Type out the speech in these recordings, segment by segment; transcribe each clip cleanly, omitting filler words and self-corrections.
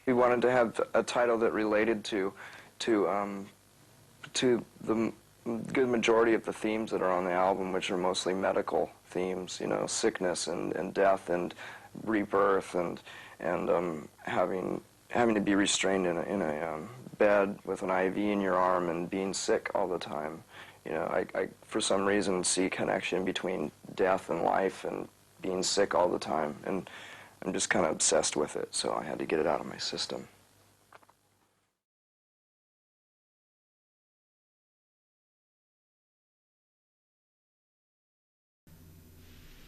We wanted to have a title that related to the good majority of the themes that are on the album, which are mostly medical themes, you know, sickness and death and rebirth and having to be restrained in a bed with an IV in your arm and being sick all the time. You know, I for some reason see connection between death and life and being sick all the time, and I'm just kind of obsessed with it, so I had to get it out of my system.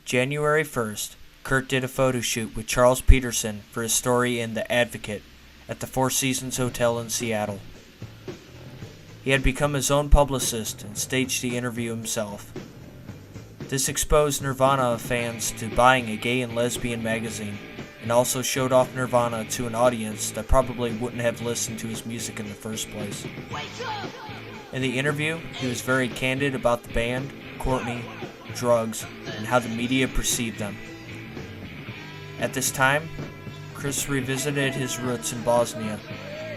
January 1st, Kurt did a photo shoot with Charles Peterson for his story in The Advocate at the Four Seasons Hotel in Seattle. He had become his own publicist and staged the interview himself. This exposed Nirvana fans to buying a gay and lesbian magazine, and also showed off Nirvana to an audience that probably wouldn't have listened to his music in the first place. In the interview, he was very candid about the band, Courtney, drugs, and how the media perceived them. At this time, Chris revisited his roots in Bosnia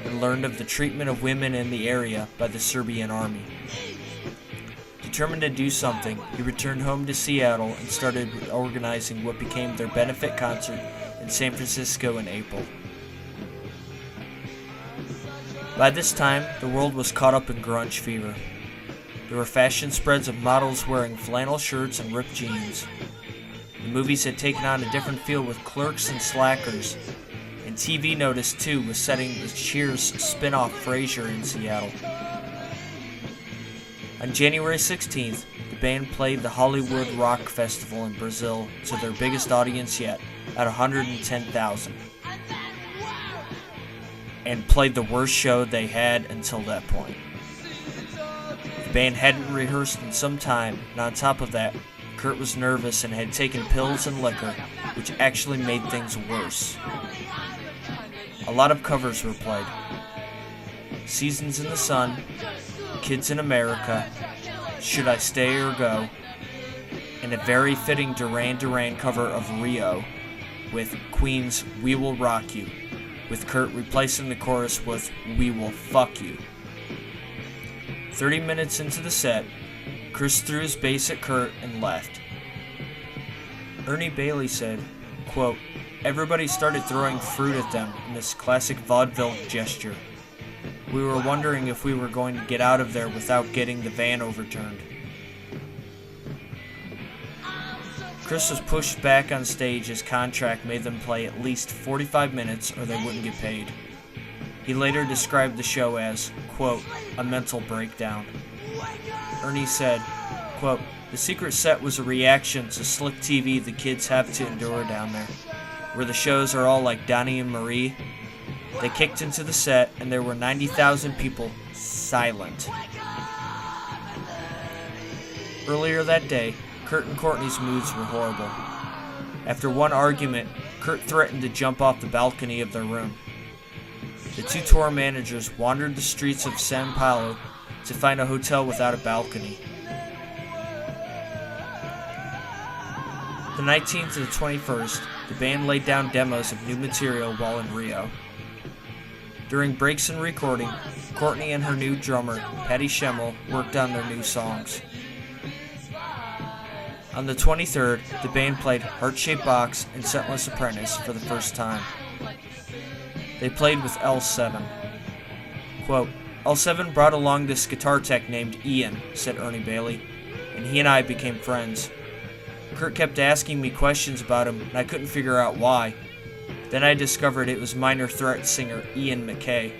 and learned of the treatment of women in the area by the Serbian army. Determined to do something, he returned home to Seattle and started organizing what became their benefit concert in San Francisco in April. By this time, the world was caught up in grunge fever. There were fashion spreads of models wearing flannel shirts and ripped jeans. The movies had taken on a different feel with Clerks and Slackers, and TV Notice too was setting the Cheers spin-off Frasier in Seattle. On January 16th, the band played the Hollywood Rock Festival in Brazil to their biggest audience yet, at 110,000, and played the worst show they had until that point. The band hadn't rehearsed in some time, and on top of that, Kurt was nervous and had taken pills and liquor, which actually made things worse. A lot of covers were played. Seasons in the Sun, Kids in America, Should I Stay or Go, and a very fitting Duran Duran cover of Rio with Queen's We Will Rock You, with Kurt replacing the chorus with We Will Fuck You. 30 minutes into the set, Chris threw his bass at Kurt and left. Ernie Bailey said, quote, "Everybody started throwing fruit at them in this classic vaudeville gesture. We were wondering if we were going to get out of there without getting the van overturned." Chris was pushed back on stage. His contract made them play at least 45 minutes or they wouldn't get paid. He later described the show as, quote, "a mental breakdown." Ernie said, quote, "The secret set was a reaction to slick TV the kids have to endure down there, where the shows are all like Donnie and Marie. They kicked into the set and there were 90,000 people silent." Earlier that day, Kurt and Courtney's moods were horrible. After one argument, Kurt threatened to jump off the balcony of their room. The two tour managers wandered the streets of São Paulo to find a hotel without a balcony. The 19th to the 21st, the band laid down demos of new material while in Rio. During breaks in recording, Courtney and her new drummer, Patty Schemmel, worked on their new songs. On the 23rd, the band played Heart-Shaped Box and Scentless Apprentice for the first time. They played with L7. Quote, "L7 brought along this guitar tech named Ian," said Ernie Bailey, "and he and I became friends. Kurt kept asking me questions about him, and I couldn't figure out why. Then I discovered it was Minor Threat singer Ian MacKaye."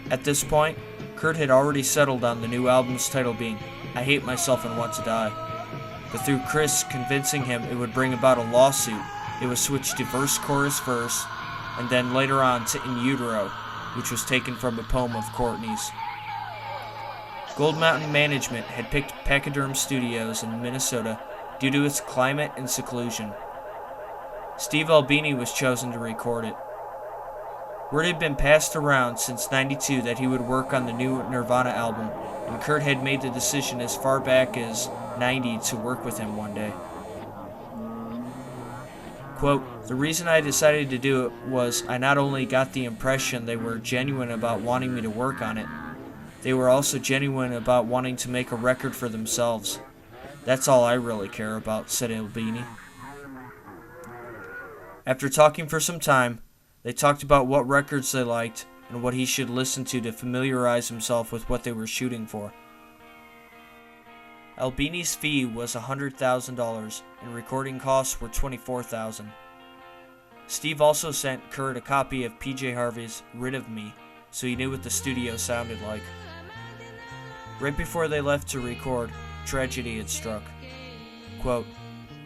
At this point, Kurt had already settled on the new album's title being I Hate Myself and Want to Die. But through Chris convincing him it would bring about a lawsuit, it was switched to verse, chorus, verse, and then later on to In Utero, which was taken from a poem of Courtney's. Gold Mountain Management had picked Pachyderm Studios in Minnesota due to its climate and seclusion. Steve Albini was chosen to record it. Word had been passed around since '92 that he would work on the new Nirvana album, and Kurt had made the decision as far back as '90 to work with him one day. Quote, "The reason I decided to do it was I not only got the impression they were genuine about wanting me to work on it, they were also genuine about wanting to make a record for themselves. That's all I really care about," said Albini. After talking for some time, they talked about what records they liked and what he should listen to familiarize himself with what they were shooting for. Albini's fee was $100,000 and recording costs were $24,000. Steve also sent Kurt a copy of PJ Harvey's Rid of Me, so he knew what the studio sounded like. Right before they left to record, tragedy had struck. Quote,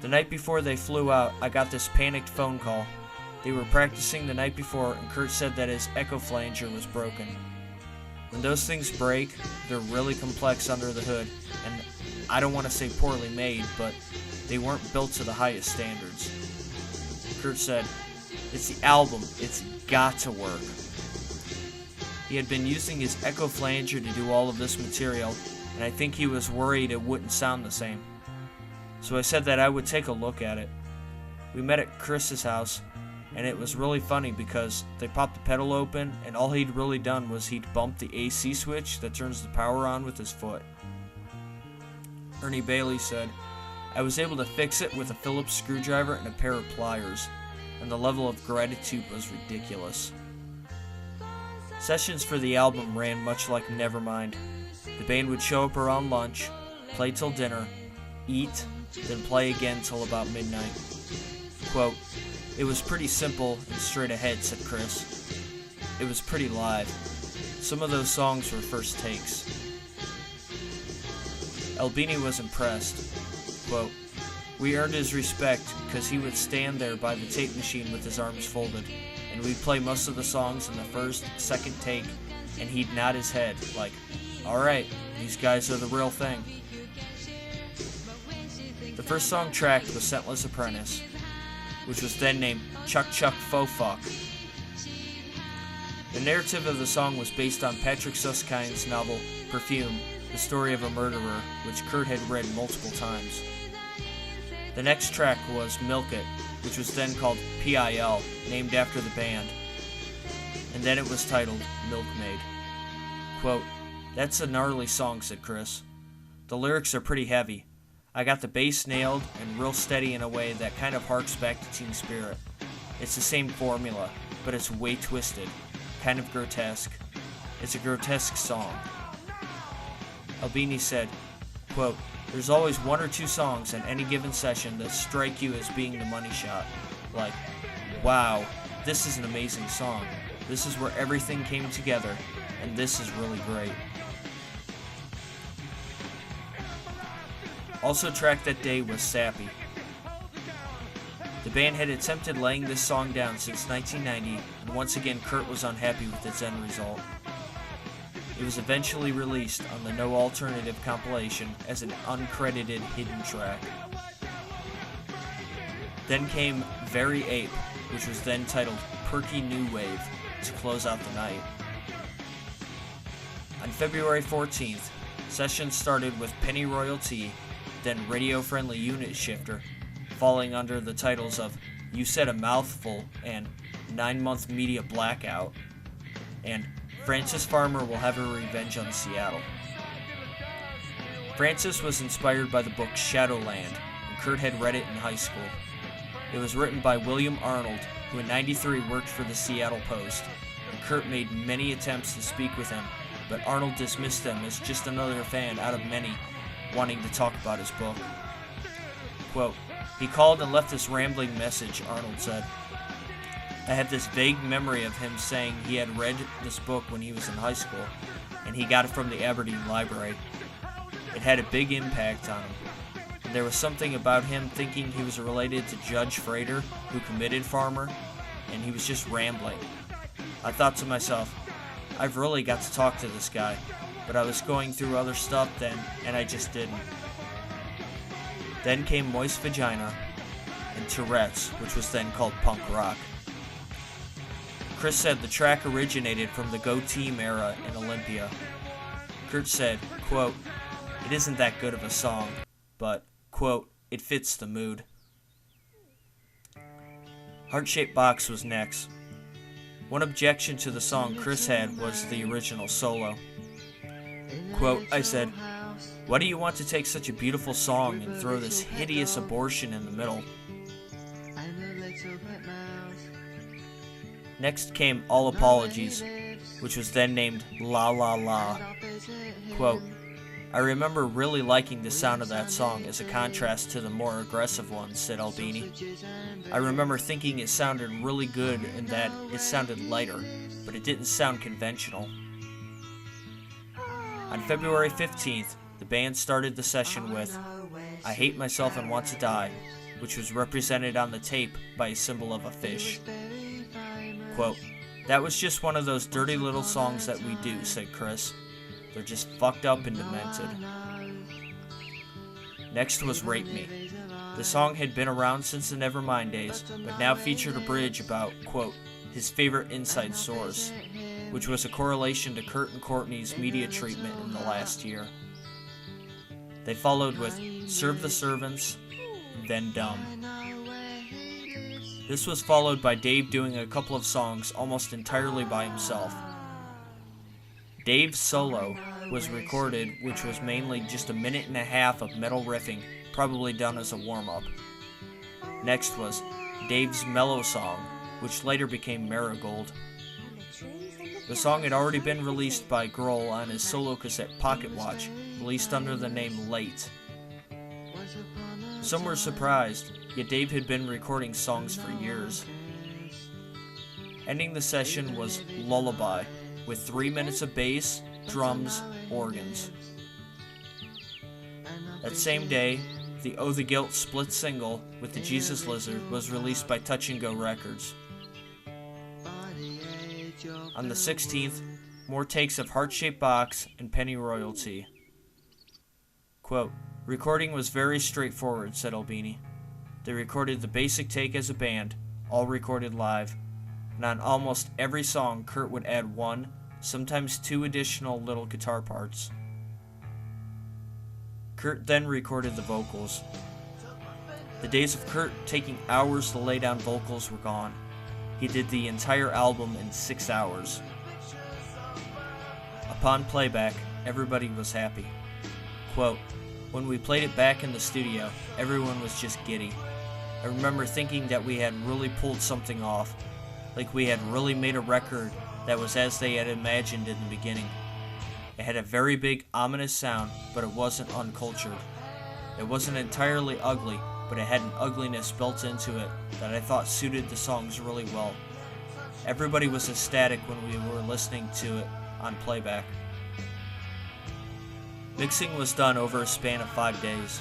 "The night before they flew out, I got this panicked phone call. They were practicing the night before, and Kurt said that his echo flanger was broken. When those things break, they're really complex under the hood, and I don't want to say poorly made, but they weren't built to the highest standards." Kurt said, "It's the album. It's got to work." He had been using his echo flanger to do all of this material, and I think he was worried it wouldn't sound the same. So I said that I would take a look at it. We met at Chris's house, and it was really funny because they popped the pedal open, and all he'd really done was he'd bumped the AC switch that turns the power on with his foot. Ernie Bailey said, "I was able to fix it with a Phillips screwdriver and a pair of pliers, and the level of gratitude was ridiculous." Sessions for the album ran much like Nevermind. The band would show up around lunch, play till dinner, eat, then play again till about midnight. Quote, "It was pretty simple and straight ahead," said Chris. "It was pretty live. Some of those songs were first takes." Albini was impressed. Quote, "We earned his respect because he would stand there by the tape machine with his arms folded, and we'd play most of the songs in the first, second take, and he'd nod his head like, 'All right, these guys are the real thing.'" The first song tracked was Scentless Apprentice, which was then named Chuck Chuck Faux Fuck. The narrative of the song was based on Patrick Suskind's novel Perfume, The Story of a Murderer, which Kurt had read multiple times. The next track was Milk It, which was then called PIL, named after the band, and then it was titled Milkmaid. Quote, "That's a gnarly song," said Chris. "The lyrics are pretty heavy. I got the bass nailed and real steady in a way that kind of harks back to Teen Spirit. It's the same formula, but it's way twisted, kind of grotesque. It's a grotesque song." Albini said, quote, "There's always one or two songs in any given session that strike you as being the money shot. Like, wow, this is an amazing song. This is where everything came together, and this is really great." Also tracked that day was Sappy. The band had attempted laying this song down since 1990, and once again Kurt was unhappy with its end result. It was eventually released on the No Alternative compilation as an uncredited hidden track. Then came Very Ape, which was then titled Perky New Wave, to close out the night. On February 14th, sessions started with Penny Royalty, then Radio-Friendly Unit Shifter, falling under the titles of You Said a Mouthful and 9-Month Media Blackout, and Francis Farmer Will Have Her Revenge on Seattle. Francis was inspired by the book Shadowland, and Kurt had read it in high school. It was written by William Arnold, who in '93 worked for the Seattle Post, and Kurt made many attempts to speak with him, but Arnold dismissed him as just another fan out of many wanting to talk about his book. Quote, "He called and left this rambling message," Arnold said. "I have this vague memory of him saying he had read this book when he was in high school, and he got it from the Aberdeen Library. It had a big impact on him. And there was something about him thinking he was related to Judge Frater, who committed Farmer, and he was just rambling. I thought to myself, I've really got to talk to this guy, but I was going through other stuff then, and I just didn't." Then came Moist Vagina and Tourette's, which was then called Punk Rock. Chris said the track originated from the Go Team era in Olympia. Kurt said, quote, "It isn't that good of a song, but, quote, it fits the mood." Heart-Shaped Box was next. One objection to the song Chris had was the original solo. Quote, I said, "Why do you want to take such a beautiful song and throw this hideous abortion in the middle?" Next came All Apologies, which was then named La La La. Quote, "I remember really liking the sound of that song as a contrast to the more aggressive one," said Albini. "I remember thinking it sounded really good and that it sounded lighter, but it didn't sound conventional." On February 15th, the band started the session with I Hate Myself and Want to Die, which was represented on the tape by a symbol of a fish. Quote, "That was just one of those dirty little songs that we do," said Chris. "They're just fucked up and demented." Next was Rape Me. The song had been around since the Nevermind days, but now featured a bridge about, quote, his favorite inside source, which was a correlation to Kurt and Courtney's media treatment in the last year. They followed with Serve the Servants, then Dumb. This was followed by Dave doing a couple of songs almost entirely by himself. Dave's solo was recorded, which was mainly just a minute and a half of metal riffing, probably done as a warm-up. Next was Dave's mellow song, which later became Marigold. The song had already been released by Grohl on his solo cassette Pocket Watch, released under the name Late. Some were surprised, yet Dave had been recording songs for years. Ending the session was Lullaby, with 3 minutes of bass, drums, organs. That same day, the Oh the Guilt split single with the Jesus Lizard was released by Touch and Go Records. On the 16th, more takes of Heart-Shaped Box and Penny Royalty. Quote, "Recording was very straightforward," said Albini. "They recorded the basic take as a band, all recorded live, and on almost every song Kurt would add 1, sometimes 2 additional little guitar parts." Kurt then recorded the vocals. The days of Kurt taking hours to lay down vocals were gone. He did the entire album in 6 hours. Upon playback, everybody was happy. Quote, "When we played it back in the studio, everyone was just giddy. I remember thinking that we had really pulled something off, like we had really made a record that was as they had imagined in the beginning. It had a very big, ominous sound, but it wasn't uncultured. It wasn't entirely ugly, but it had an ugliness built into it that I thought suited the songs really well. Everybody was ecstatic when we were listening to it on playback." Mixing was done over a span of 5 days.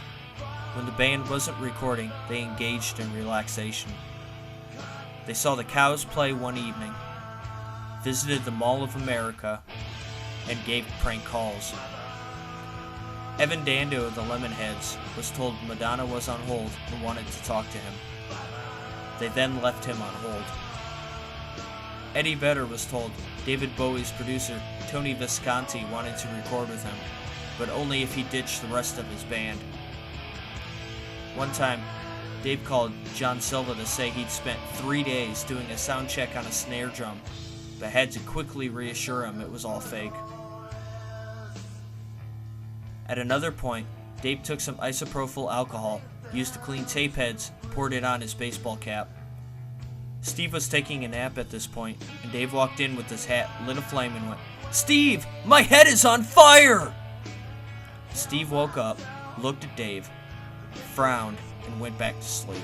When the band wasn't recording, they engaged in relaxation. They saw the Cows play one evening, visited the Mall of America, and gave prank calls. Evan Dando of the Lemonheads was told Madonna was on hold and wanted to talk to him. They then left him on hold. Eddie Vedder was told David Bowie's producer Tony Visconti wanted to record with him, but only if he ditched the rest of his band. One time, Dave called John Silva to say he'd spent 3 days doing a sound check on a snare drum, but had to quickly reassure him it was all fake. At another point, Dave took some isopropyl alcohol, used to clean tape heads, and poured it on his baseball cap. Steve was taking a nap at this point, and Dave walked in with his hat, lit a flame, and went, "Steve, my head is on fire!" Steve woke up, looked at Dave, frowned, and went back to sleep.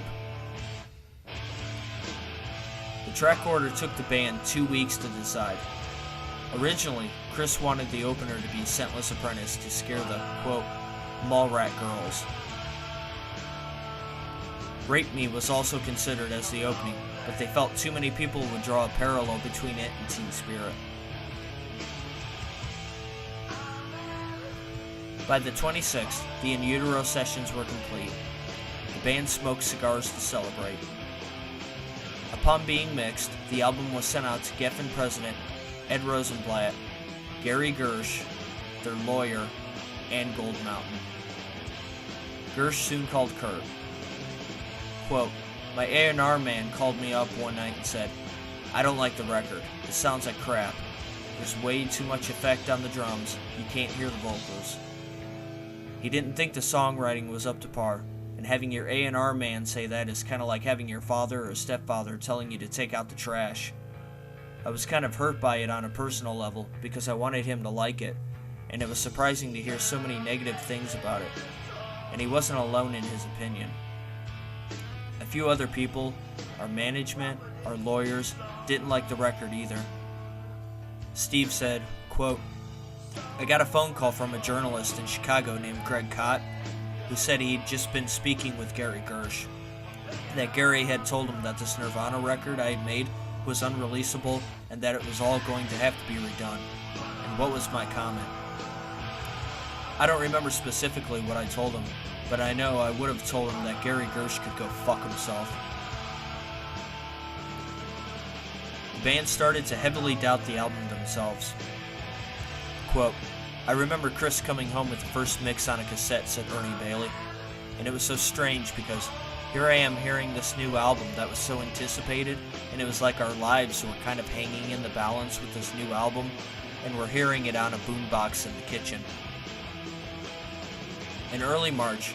The track order took the band 2 weeks to decide. Originally, Chris wanted the opener to be Scentless Apprentice to scare the, quote, Mallrat girls. Rape Me was also considered as the opening, but they felt too many people would draw a parallel between it and Teen Spirit. By the 26th, the In Utero sessions were complete. The band smoked cigars to celebrate. Upon being mixed, the album was sent out to Geffen president Ed Rosenblatt, Gary Gersh, their lawyer, and Gold Mountain. Gersh soon called Kurt. Quote, My A&R man called me up one night and said, "I don't like the record. It sounds like crap. There's way too much effect on the drums. You can't hear the vocals." He didn't think the songwriting was up to par, and having your A&R man say that is kind of like having your father or stepfather telling you to take out the trash. I was kind of hurt by it on a personal level because I wanted him to like it, and it was surprising to hear so many negative things about it. And he wasn't alone in his opinion. A few other people, our management, our lawyers, didn't like the record either. Steve said, quote, "I got a phone call from a journalist in Chicago named Greg Cott, who said he'd just been speaking with Gary Gersh. That Gary had told him that this Nirvana record I had made was unreleasable and that it was all going to have to be redone." And what was my comment? I don't remember specifically what I told him, but I know I would have told him that Gary Gersh could go fuck himself. The band started to heavily doubt the album themselves. Quote, "I remember Chris coming home with the first mix on a cassette," said Ernie Bailey, "and it was so strange because here I am hearing this new album that was so anticipated, and it was like our lives were kind of hanging in the balance with this new album, and we're hearing it on a boombox in the kitchen." In early March,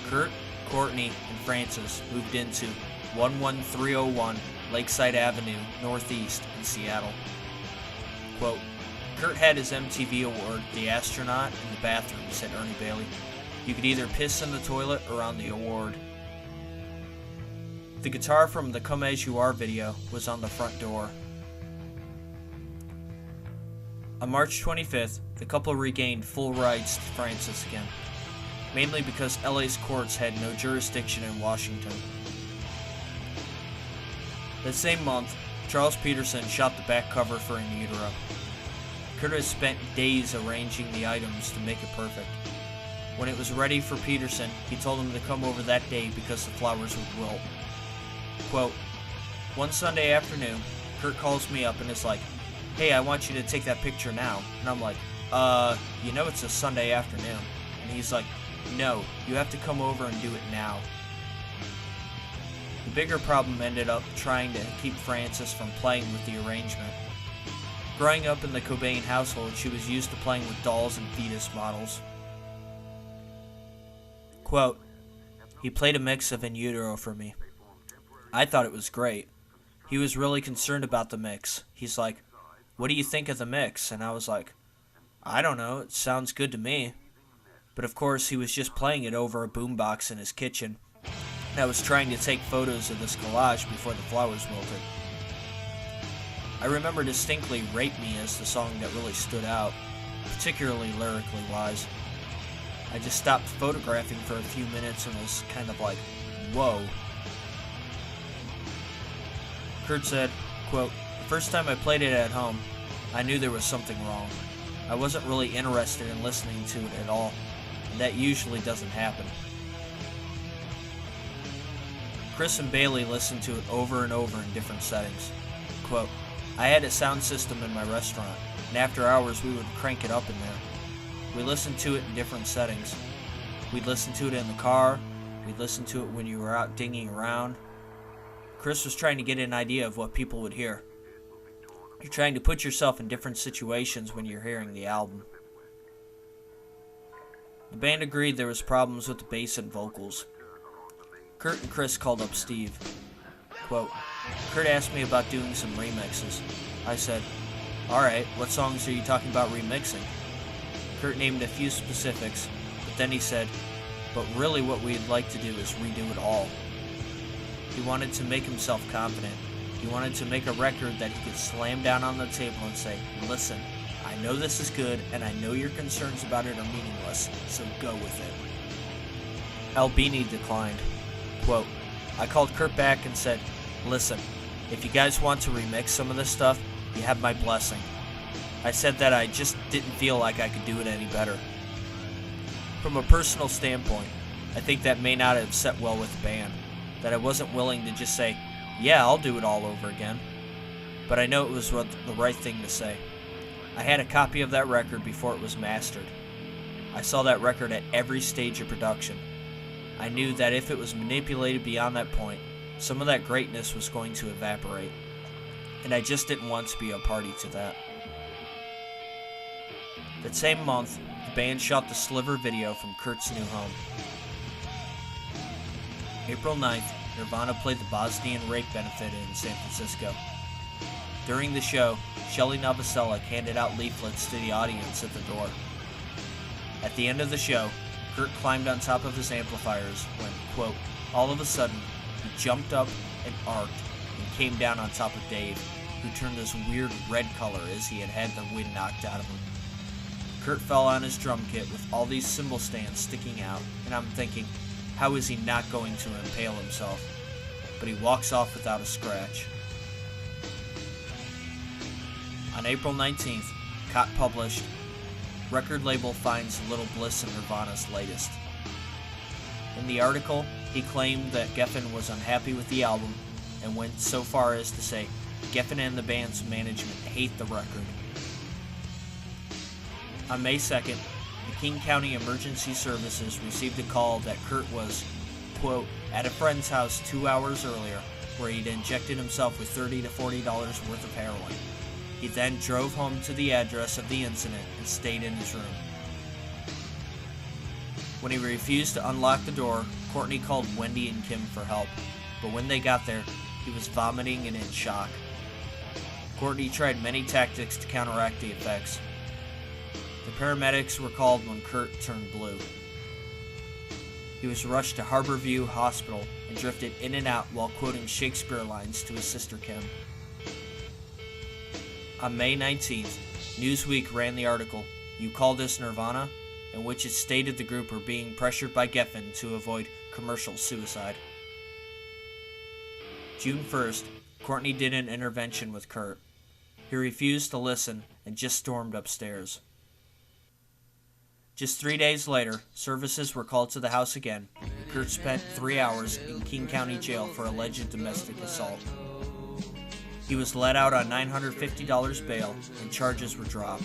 Kurt, Courtney, and Francis moved into 11301 Lakeside Avenue, Northeast in Seattle. Quote, "Kurt had his MTV award, The Astronaut, in the bathroom," said Ernie Bailey. "You could either piss in the toilet or on the award." The guitar from the Come As You Are video was on the front door. On March 25th, the couple regained full rights to Francis again, mainly because LA's courts had no jurisdiction in Washington. That same month, Charles Peterson shot the back cover for In Utero. Curtis spent days arranging the items to make it perfect. When it was ready for Peterson, he told him to come over that day because the flowers would wilt. Quote, "One Sunday afternoon, Kurt calls me up and is like, 'Hey, I want you to take that picture now.' And I'm like, you know it's a Sunday afternoon." And he's like, "No, you have to come over and do it now." The bigger problem ended up trying to keep Frances from playing with the arrangement. Growing up in the Cobain household, she was used to playing with dolls and fetus models. Quote, "He played a mix of In Utero for me. I thought it was great. He was really concerned about the mix. He's like, 'What do you think of the mix?' And I was like, 'I don't know, it sounds good to me.' But of course, he was just playing it over a boombox in his kitchen. And I was trying to take photos of this collage before the flowers wilted. I remember distinctly Rape Me as the song that really stood out, particularly lyrically wise. I just stopped photographing for a few minutes and was kind of like, whoa." Kurt said, quote, "The first time I played it at home, I knew there was something wrong. I wasn't really interested in listening to it at all, and that usually doesn't happen." Chris and Bailey listened to it over and over in different settings. Quote, "I had a sound system in my restaurant, and after hours we would crank it up in there. We listened to it in different settings. We'd listen to it in the car, we'd listen to it when you were out dinging around." Chris was trying to get an idea of what people would hear. You're trying to put yourself in different situations when you're hearing the album. The band agreed there was problems with the bass and vocals. Kurt and Chris called up Steve. Quote, "Kurt asked me about doing some remixes. I said, 'Alright, what songs are you talking about remixing?' Kurt named a few specifics, but then he said, 'But really what we'd like to do is redo it all.' He wanted to make himself confident. He wanted to make a record that he could slam down on the table and say, 'Listen, I know this is good, and I know your concerns about it are meaningless, so go with it.' Albini declined. Quote, "I called Kurt back and said, 'Listen, if you guys want to remix some of this stuff, you have my blessing.' I said that I just didn't feel like I could do it any better. From a personal standpoint, I think that may not have set well with the band, that I wasn't willing to just say, 'Yeah, I'll do it all over again.' But I know it was the right thing to say. I had a copy of that record before it was mastered. I saw that record at every stage of production. I knew that if it was manipulated beyond that point, some of that greatness was going to evaporate, and I just didn't want to be a party to that. That same month, the band shot the Sliver video from Kurt's new home. April 9th, Nirvana played the Bosnian rape benefit in San Francisco. During the show, Shelley Novoselic handed out leaflets to the audience at the door. At the end of the show, Kurt climbed on top of his amplifiers when, quote, all of a sudden, he jumped up and arced and came down on top of Dave, who turned this weird red color as he had the wind knocked out of him. Kurt fell on his drum kit with all these cymbal stands sticking out, and I'm thinking, how is he not going to impale himself? But he walks off without a scratch. On April 19th, Cott published, record label finds little bliss in Nirvana's latest. In the article, he claimed that Geffen was unhappy with the album and went so far as to say Geffen and the band's management hate the record. On May 2nd, the King County Emergency Services received a call that Kurt was, quote, at a friend's house 2 hours earlier, where he'd injected himself with $30 to $40 worth of heroin. He then drove home to the address of the incident and stayed in his room. When he refused to unlock the door, Courtney called Wendy and Kim for help, but when they got there, he was vomiting and in shock. Courtney tried many tactics to counteract the effects. The paramedics were called when Kurt turned blue. He was rushed to Harborview Hospital and drifted in and out while quoting Shakespeare lines to his sister Kim. On May 19th, Newsweek ran the article, You Call This Nirvana?, in which it stated the group were being pressured by Geffen to avoid commercial suicide. June 1st, Courtney did an intervention with Kurt. He refused to listen and just stormed upstairs. Just 3 days later, services were called to the house again, and Kurt spent 3 hours in King County Jail for alleged domestic assault. He was let out on $950 bail, and charges were dropped.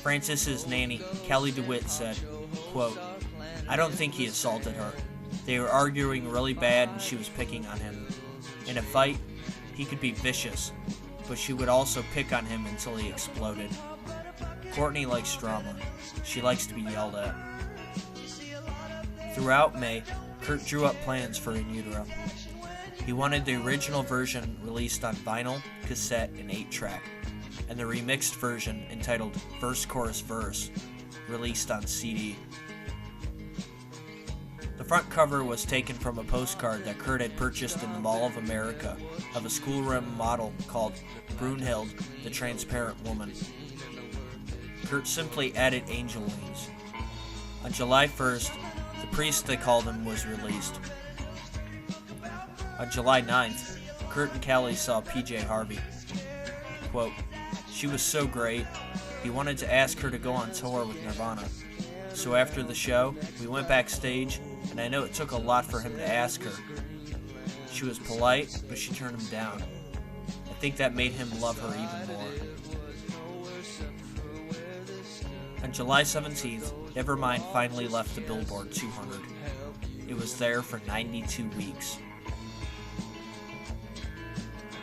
Francis's nanny, Callie DeWitt, said, quote, I don't think he assaulted her. They were arguing really bad and she was picking on him. In a fight, he could be vicious, but she would also pick on him until he exploded. Courtney likes drama. She likes to be yelled at. Throughout May, Kurt drew up plans for In Utero. He wanted the original version released on vinyl, cassette, and 8-track, and the remixed version entitled Verse Chorus Verse, released on CD. The front cover was taken from a postcard that Kurt had purchased in the Mall of America of a schoolroom model called Brunhild, the Transparent Woman. Kurt simply added angel wings. On July 1st, The Priest, they called him, was released. On July 9th, Kurt and Callie saw PJ Harvey. Quote, she was so great, he wanted to ask her to go on tour with Nirvana. So after the show, we went backstage, and I know it took a lot for him to ask her. She was polite, but she turned him down. I think that made him love her even more. On July 17th, Nevermind finally left the Billboard 200. It was there for 92 weeks.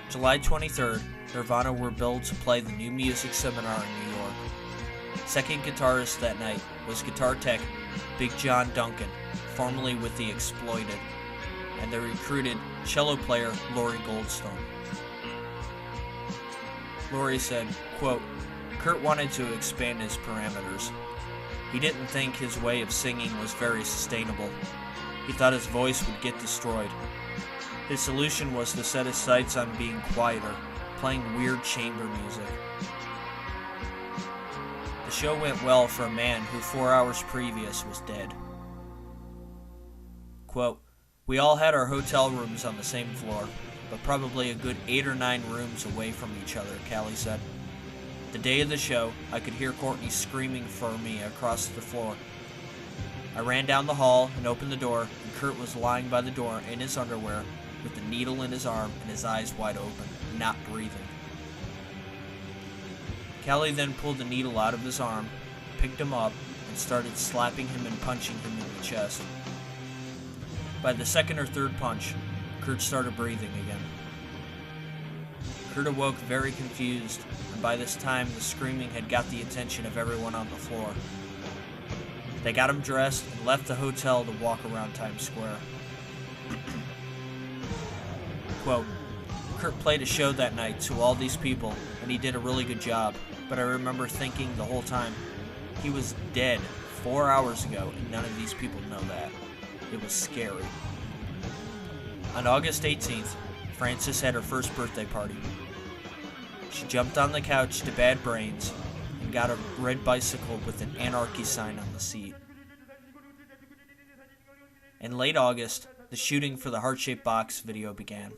July 23rd, Nirvana were billed to play the New Music Seminar in New York. Second guitarist that night was guitar tech Big John Duncan, formerly with The Exploited, and the recruited cello player Laurie Goldstone. Laurie said, quote, Kurt wanted to expand his parameters. He didn't think his way of singing was very sustainable. He thought his voice would get destroyed. His solution was to set his sights on being quieter, playing weird chamber music. The show went well for a man who 4 hours previous was dead. Quote, we all had our hotel rooms on the same floor, but probably a good 8 or 9 rooms away from each other, Callie said. The day of the show, I could hear Courtney screaming for me across the floor. I ran down the hall and opened the door, and Kurt was lying by the door in his underwear with the needle in his arm and his eyes wide open, not breathing. Callie then pulled the needle out of his arm, picked him up, and started slapping him and punching him in the chest. By the second or third punch, Kurt started breathing again. Kurt awoke very confused, and by this time the screaming had got the attention of everyone on the floor. They got him dressed and left the hotel to walk around Times Square. Quote, Kurt played a show that night to all these people, and he did a really good job, but I remember thinking the whole time, he was dead 4 hours ago, and none of these people know that. It was scary. On August 18th, Frances had her first birthday party. She jumped on the couch to Bad Brains and got a red bicycle with an anarchy sign on the seat. In late August, the shooting for the heart-shaped box video began.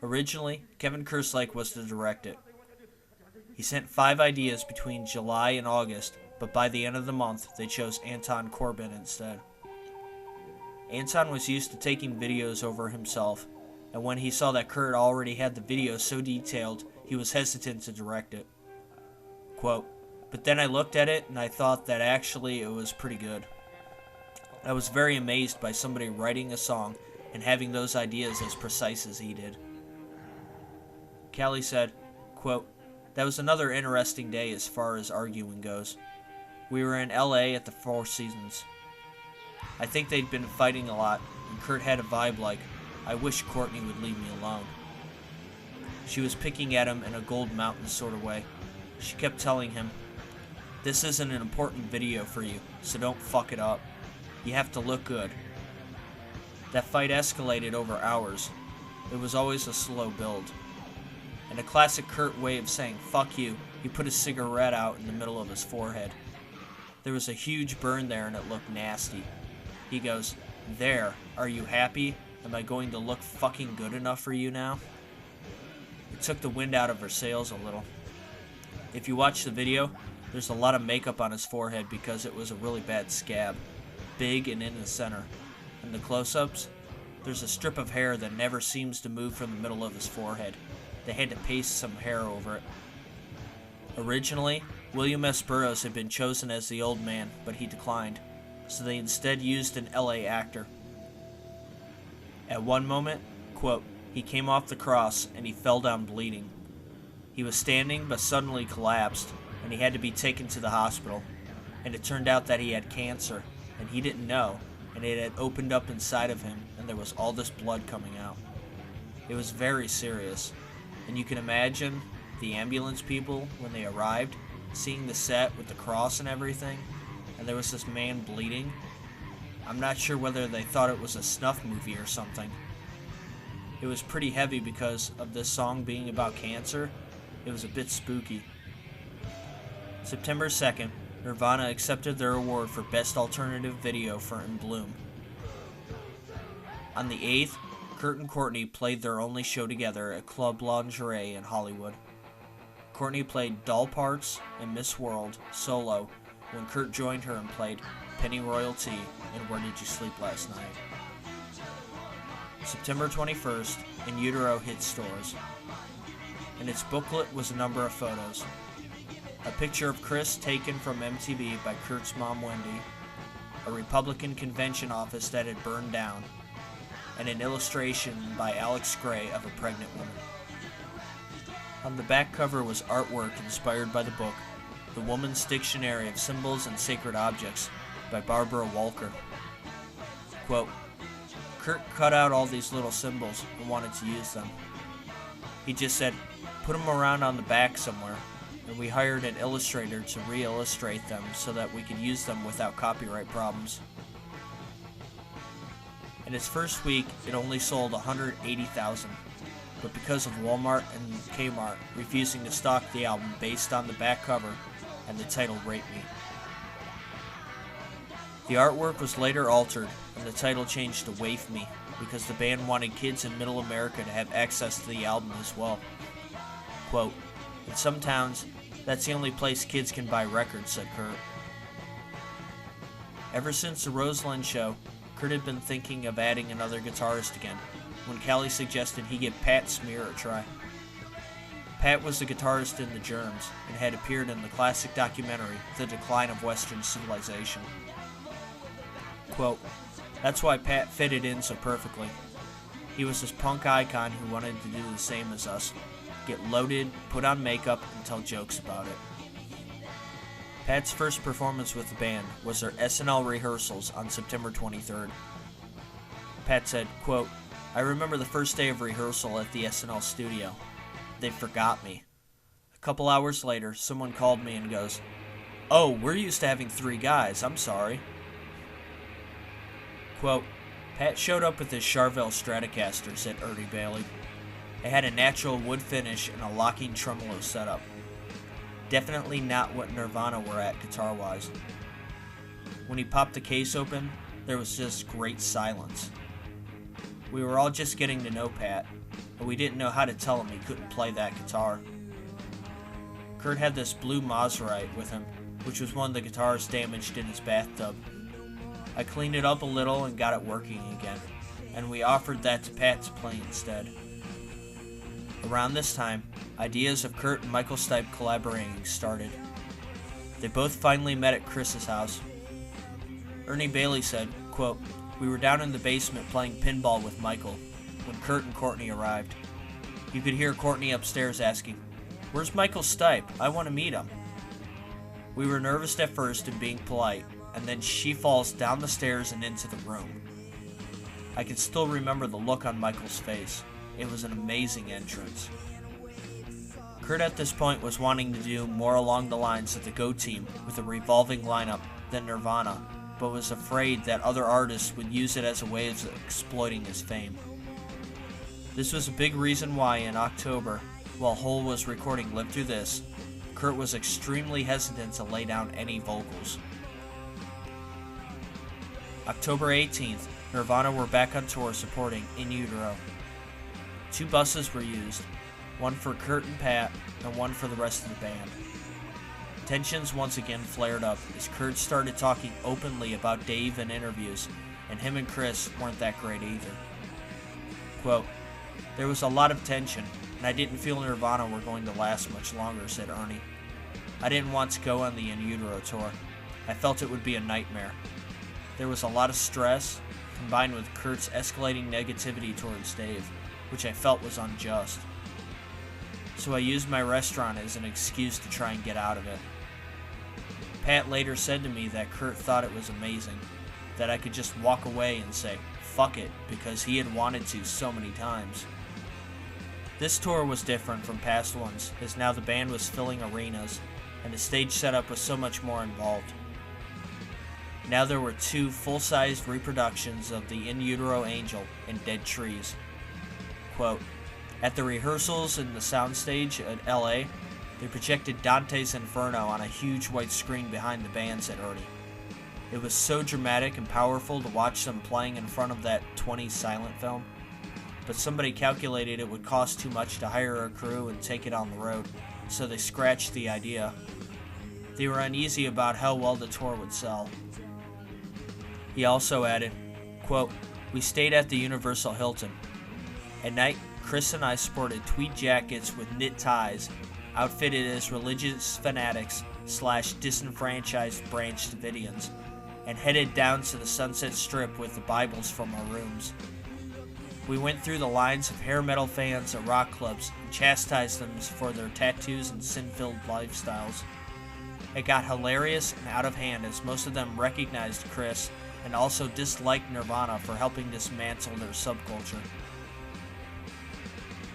Originally, Kevin Kerslake was to direct it. He sent 5 ideas between July and August, but by the end of the month, they chose Anton Corbin instead. Anton was used to taking videos over himself, and when he saw that Kurt already had the video so detailed, he was hesitant to direct it. Quote, but then I looked at it and I thought that actually it was pretty good. I was very amazed by somebody writing a song and having those ideas as precise as he did. Callie said, quote, that was another interesting day as far as arguing goes. We were in LA at the Four Seasons. I think they'd been fighting a lot, and Kurt had a vibe like, I wish Courtney would leave me alone. She was picking at him in a Gold Mountain sort of way. She kept telling him, this isn't an important video for you, so don't fuck it up. You have to look good. That fight escalated over hours. It was always a slow build. In a classic Kurt way of saying fuck you, he put a cigarette out in the middle of his forehead. There was a huge burn there and it looked nasty. He goes, there, are you happy? Am I going to look fucking good enough for you now? It took the wind out of her sails a little. If you watch the video, there's a lot of makeup on his forehead because it was a really bad scab, big and in the center. In the close-ups, there's a strip of hair that never seems to move from the middle of his forehead. They had to paste some hair over it. Originally, William S. Burroughs had been chosen as the old man, but he declined, so they instead used an LA actor. At one moment, quote, he came off the cross and he fell down bleeding. He was standing but suddenly collapsed, and he had to be taken to the hospital, and it turned out that he had cancer, and he didn't know, and it had opened up inside of him, and there was all this blood coming out. It was very serious, and you can imagine the ambulance people, when they arrived, seeing the set with the cross and everything, and there was this man bleeding. I'm not sure whether they thought it was a snuff movie or something. It was pretty heavy because of this song being about cancer. It was a bit spooky. September 2nd, Nirvana accepted their award for Best Alternative Video for In Bloom. On the 8th, Kurt and Courtney played their only show together at Club Lingerie in Hollywood. Courtney played doll parts and Miss World solo when Kurt joined her and played Penny Royalty and Where Did You Sleep Last Night. September 21st, In Utero hit stores. In its booklet was a number of photos. A picture of Chris taken from MTV by Kurt's mom Wendy, a Republican convention office that had burned down, and an illustration by Alex Gray of a pregnant woman. On the back cover was artwork inspired by the book, The Woman's Dictionary of Symbols and Sacred Objects by Barbara Walker. Quote, Kurt cut out all these little symbols and wanted to use them. He just said, put them around on the back somewhere, and we hired an illustrator to re-illustrate them so that we could use them without copyright problems. In its first week, it only sold 180,000, but because of Walmart and Kmart refusing to stock the album based on the back cover and the title Rape Me. The artwork was later altered, and the title changed to Waif Me, because the band wanted kids in Middle America to have access to the album as well. Quote, in some towns, that's the only place kids can buy records, said Kurt. Ever since the Roseland show, Kurt had been thinking of adding another guitarist again, when Callie suggested he give Pat Smear a try. Pat was the guitarist in The Germs, and had appeared in the classic documentary, The Decline of Western Civilization. Quote, that's why Pat fitted in so perfectly. He was this punk icon who wanted to do the same as us. Get loaded, put on makeup, and tell jokes about it. Pat's first performance with the band was their SNL rehearsals on September 23rd. Pat said, quote, "I remember the first day of rehearsal at the SNL studio. They forgot me. A couple hours later, someone called me and goes, 'Oh, we're used to having 3 guys, I'm sorry.'" Quote, "Pat showed up with his Charvel Stratocaster," said Ernie Bailey. It had a natural wood finish and a locking tremolo setup. Definitely not what Nirvana were at guitar-wise. When he popped the case open, there was just great silence. We were all just getting to know Pat, but we didn't know how to tell him he couldn't play that guitar. Kurt had this blue Maserite with him, which was one of the guitars damaged in his bathtub. I cleaned it up a little and got it working again, and we offered that to Pat to play instead. Around this time, ideas of Kurt and Michael Stipe collaborating started. They both finally met at Chris's house. Ernie Bailey said, quote, "We were down in the basement playing pinball with Michael when Kurt and Courtney arrived. You could hear Courtney upstairs asking, 'Where's Michael Stipe? I want to meet him.' We were nervous at first and being polite, and then she falls down the stairs and into the room. I can still remember the look on Michael's face. It was an amazing entrance." Kurt at this point was wanting to do more along the lines of the Go Team with a revolving lineup than Nirvana, but was afraid that other artists would use it as a way of exploiting his fame. This was a big reason why in October, while Hole was recording Live Through This, Kurt was extremely hesitant to lay down any vocals. October 18th, Nirvana were back on tour supporting In Utero. 2 buses were used, one for Kurt and Pat, and one for the rest of the band. Tensions once again flared up as Kurt started talking openly about Dave in interviews, and him and Chris weren't that great either. Quote, "There was a lot of tension, and I didn't feel Nirvana were going to last much longer," said Ernie. "I didn't want to go on the In Utero tour. I felt it would be a nightmare. There was a lot of stress, combined with Kurt's escalating negativity towards Dave, which I felt was unjust. So I used my restaurant as an excuse to try and get out of it." Pat later said to me that Kurt thought it was amazing, that I could just walk away and say, "Fuck it," because he had wanted to so many times. This tour was different from past ones, as now the band was filling arenas, and the stage setup was so much more involved. Now there were 2 full-sized reproductions of the In Utero Angel and Dead Trees. Quote, "At the rehearsals in the soundstage at LA, they projected Dante's Inferno on a huge white screen behind the band," said Ernie. "It was so dramatic and powerful to watch them playing in front of that 20 silent film, but somebody calculated it would cost too much to hire a crew and take it on the road, so they scratched the idea. They were uneasy about how well the tour would sell." He also added, quote, "We stayed at the Universal Hilton. At night, Chris and I sported tweed jackets with knit ties, outfitted as religious fanatics / disenfranchised Branch Davidians, and headed down to the Sunset Strip with the Bibles from our rooms. We went through the lines of hair metal fans at rock clubs and chastised them for their tattoos and sin-filled lifestyles. It got hilarious and out of hand as most of them recognized Chris and also disliked Nirvana for helping dismantle their subculture."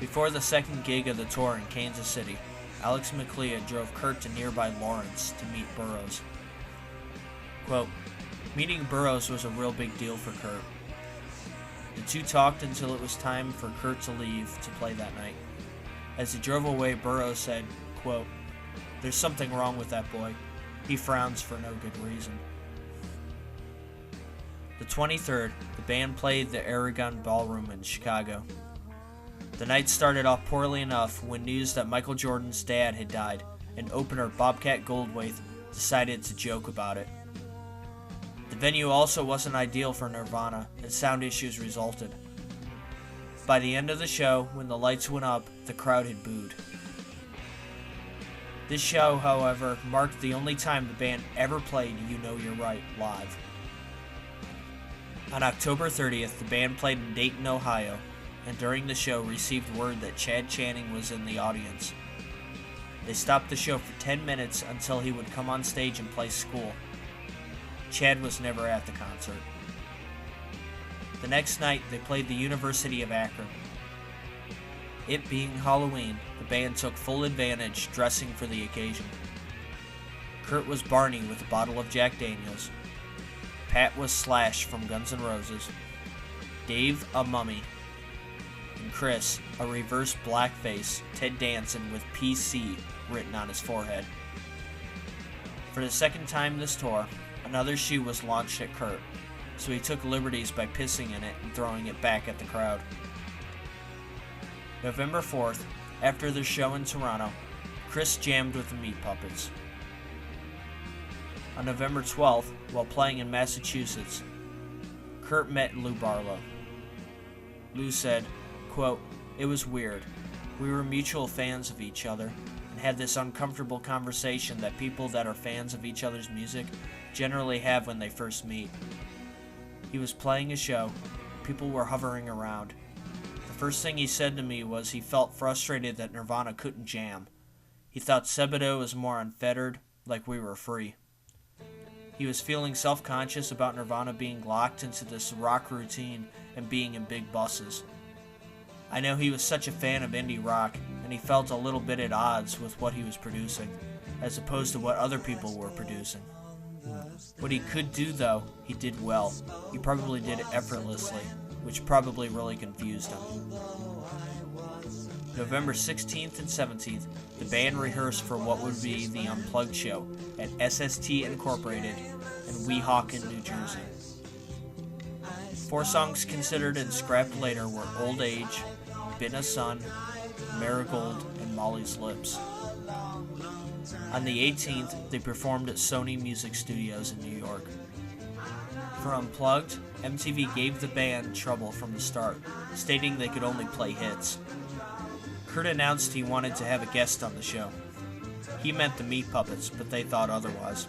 Before the second gig of the tour in Kansas City, Alex McLeod drove Kurt to nearby Lawrence to meet Burroughs. Quote, "Meeting Burroughs was a real big deal for Kurt. The 2 talked until it was time for Kurt to leave to play that night. As he drove away, Burroughs said, quote, 'There's something wrong with that boy. He frowns for no good reason.'" The 23rd, the band played the Aragon Ballroom in Chicago. The night started off poorly enough when news that Michael Jordan's dad had died, and opener Bobcat Goldthwait decided to joke about it. The venue also wasn't ideal for Nirvana, and sound issues resulted. By the end of the show, when the lights went up, the crowd had booed. This show, however, marked the only time the band ever played You Know You're Right live. On October 30th, the band played in Dayton, Ohio, and during the show received word that Chad Channing was in the audience. They stopped the show for 10 minutes until he would come on stage and play School. Chad was never at the concert. The next night, they played the University of Akron. It being Halloween, the band took full advantage dressing for the occasion. Kurt was Barney with a bottle of Jack Daniels. Pat was Slash from Guns N' Roses. Dave, a mummy. And Chris, a reverse blackface Ted Danson with PC written on his forehead. For the second time this tour, another shoe was launched at Kurt, so he took liberties by pissing in it and throwing it back at the crowd. November 4th, after their show in Toronto, Chris jammed with the Meat Puppets. On November 12th, while playing in Massachusetts, Kurt met Lou Barlow. Lou said, quote, "It was weird. We were mutual fans of each other and had this uncomfortable conversation that people that are fans of each other's music generally have when they first meet. He was playing a show. People were hovering around. The first thing he said to me was he felt frustrated that Nirvana couldn't jam. He thought Sebado was more unfettered, like we were free. He was feeling self-conscious about Nirvana being locked into this rock routine and being in big buses. I know he was such a fan of indie rock, and he felt a little bit at odds with what he was producing, as opposed to what other people were producing. What he could do, though, he did well. He probably did it effortlessly, which probably really confused him." November 16th and 17th, the band rehearsed for what would be the Unplugged show at SST Incorporated in Weehawken, New Jersey. 4 songs considered and scrapped later were Old Age, Been a Sun, Marigold, and Molly's Lips. On the 18th, they performed at Sony Music Studios in New York. For Unplugged, MTV gave the band trouble from the start, stating they could only play hits. Kurt announced he wanted to have a guest on the show. He meant the Meat Puppets, but they thought otherwise.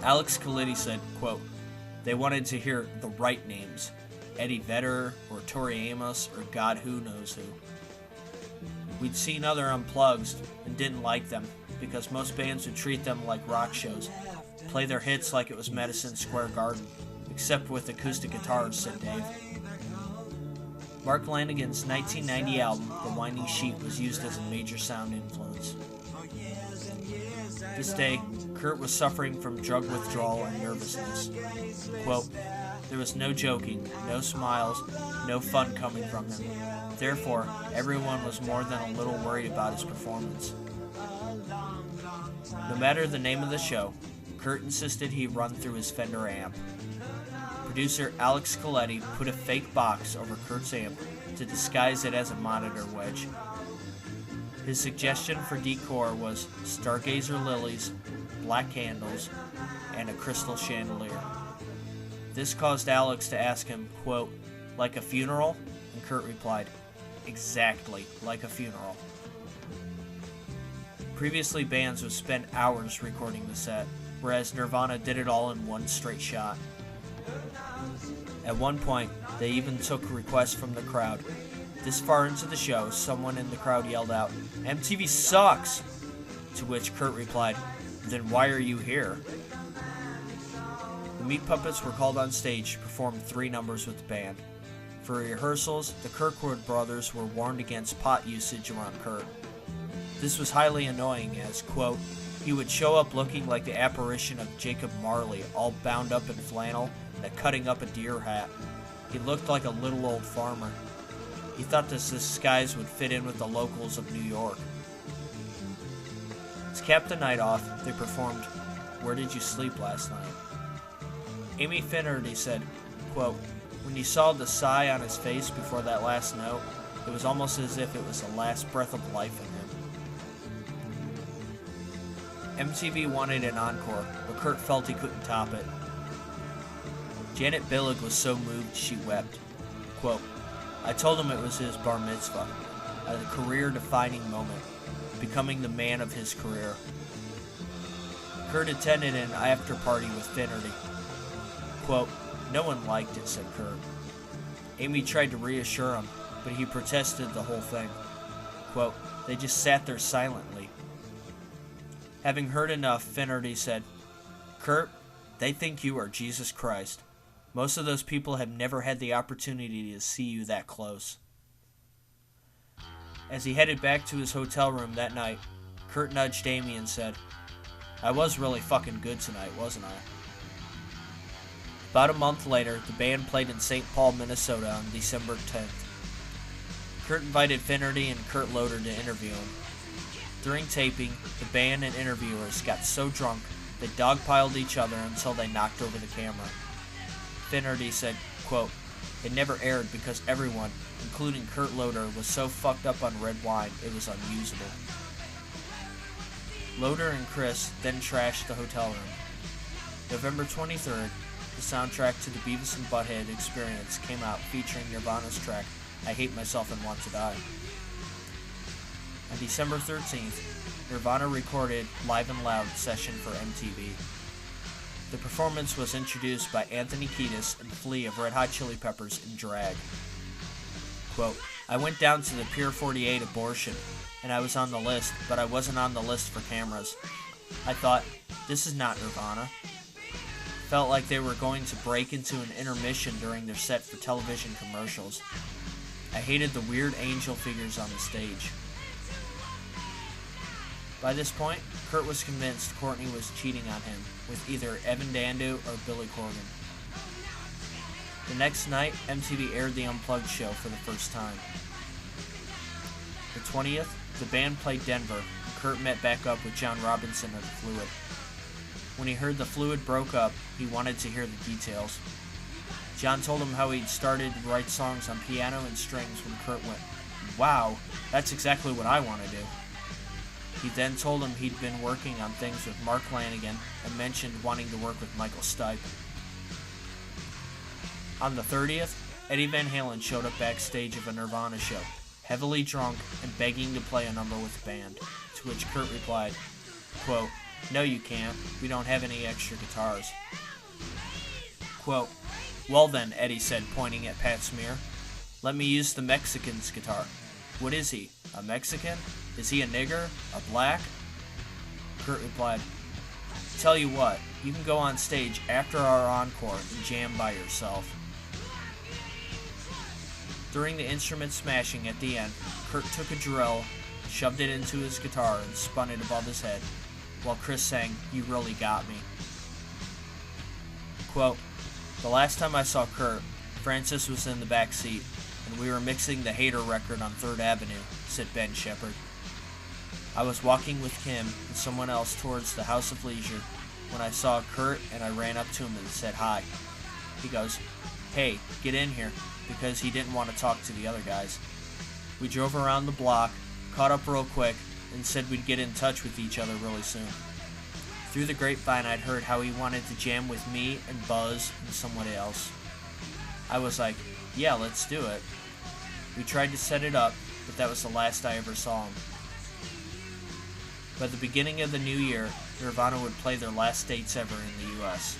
Alex Kalitti said, quote, "They wanted to hear the right names, Eddie Vedder or Tori Amos or God who knows who. We'd seen other Unplugged and didn't like them because most bands would treat them like rock shows, play their hits like it was Madison Square Garden, except with acoustic guitars," said Dave. Mark Lanigan's 1990 album, The Winding Sheet, was used as a major sound influence. This day, Kurt was suffering from drug withdrawal and nervousness. Quote, "There was no joking, no smiles, no fun coming from him. Therefore, everyone was more than a little worried about his performance." No matter the name of the show, Kurt insisted he run through his Fender amp. Producer Alex Kalitti put a fake box over Kurt's amp to disguise it as a monitor wedge. His suggestion for decor was stargazer lilies, black candles, and a crystal chandelier. This caused Alex to ask him, quote, "Like a funeral?" And Kurt replied, "Exactly like a funeral." Previously, bands would spend hours recording the set, whereas Nirvana did it all in one straight shot. At one point, they even took requests from the crowd. This far into the show, someone in the crowd yelled out, "MTV sucks!" To which Kurt replied, "Then why are you here?" The Meat Puppets were called on stage to perform 3 numbers with the band. For rehearsals, the Kirkwood brothers were warned against pot usage around Kurt. This was highly annoying as, quote, "He would show up looking like the apparition of Jacob Marley, all bound up in flannel and cutting up a deer hat. He looked like a little old farmer. He thought this disguise would fit in with the locals of New York." To cap the night off, they performed "Where Did You Sleep Last Night?" Amy Finnerty said, quote, "When you saw the sigh on his face before that last note, it was almost as if it was the last breath of life in him." MTV wanted an encore, but Kurt felt he couldn't top it. Janet Billig was so moved she wept. Quote, "I told him it was his bar mitzvah, a career-defining moment, becoming the man of his career." Kurt attended an after-party with Finnerty. Quote, "No one liked it," said Kurt. Amy tried to reassure him, but he protested the whole thing. Quote, they just sat there silently. Having heard enough, Finnerty said, Kurt, they think you are Jesus Christ. Most of those people have never had the opportunity to see you that close. As he headed back to his hotel room that night, Kurt nudged Amy and said, I was really fucking good tonight, wasn't I? About a month later, the band played in St. Paul, Minnesota on December 10th. Kurt invited Finnerty and Kurt Loder to interview him. During taping, the band and interviewers got so drunk they dogpiled each other until they knocked over the camera. Finnerty said, quote, it never aired because everyone, including Kurt Loder, was so fucked up on red wine it was unusable. Loder and Chris then trashed the hotel room. November 23rd, the soundtrack to the Beavis and Butthead Experience came out featuring Nirvana's track, I Hate Myself and Want to Die. On December 13th, Nirvana recorded Live and Loud session for MTV. The performance was introduced by Anthony Kiedis and Flea of Red Hot Chili Peppers in drag. Quote, I went down to the Pier 48 abortion, and I was on the list, but I wasn't on the list for cameras. I thought, this is not Nirvana. Felt like they were going to break into an intermission during their set for television commercials. I hated the weird angel figures on the stage. By this point, Kurt was convinced Courtney was cheating on him with either Evan Dando or Billy Corgan. The next night, MTV aired the Unplugged show for the first time. The 20th, the band played Denver, and Kurt met back up with John Robinson of The Fluid. When he heard The Fluid broke up, he wanted to hear the details. John told him how he'd started to write songs on piano and strings when Kurt went, wow, that's exactly what I want to do. He then told him he'd been working on things with Mark Lanigan and mentioned wanting to work with Michael Stipe. On the 30th, Eddie Van Halen showed up backstage of a Nirvana show, heavily drunk and begging to play a number with the band, to which Kurt replied, quote, no you can't, we don't have any extra guitars. Quote, well then, Eddie said, pointing at Pat Smear, let me use the Mexican's guitar. What is he, a Mexican? Is he a nigger? A black? Kurt replied, tell you what, you can go on stage after our encore and jam by yourself. During the instrument smashing at the end, Kurt took a drill, shoved it into his guitar, and spun it above his head, while Chris sang, You Really Got Me. Quote, the last time I saw Kurt, Francis was in the back seat, and we were mixing the Hater record on 3rd Avenue, said Ben Shepard. I was walking with Kim and someone else towards the House of Leisure when I saw Kurt and I ran up to him and said hi. He goes, hey, get in here, because he didn't want to talk to the other guys. We drove around the block, caught up real quick, and said we'd get in touch with each other really soon. Through the grapevine, I'd heard how he wanted to jam with me and Buzz and someone else. I was like, yeah, let's do it. We tried to set it up, but that was the last I ever saw him. By the beginning of the new year, Nirvana would play their last dates ever in the US.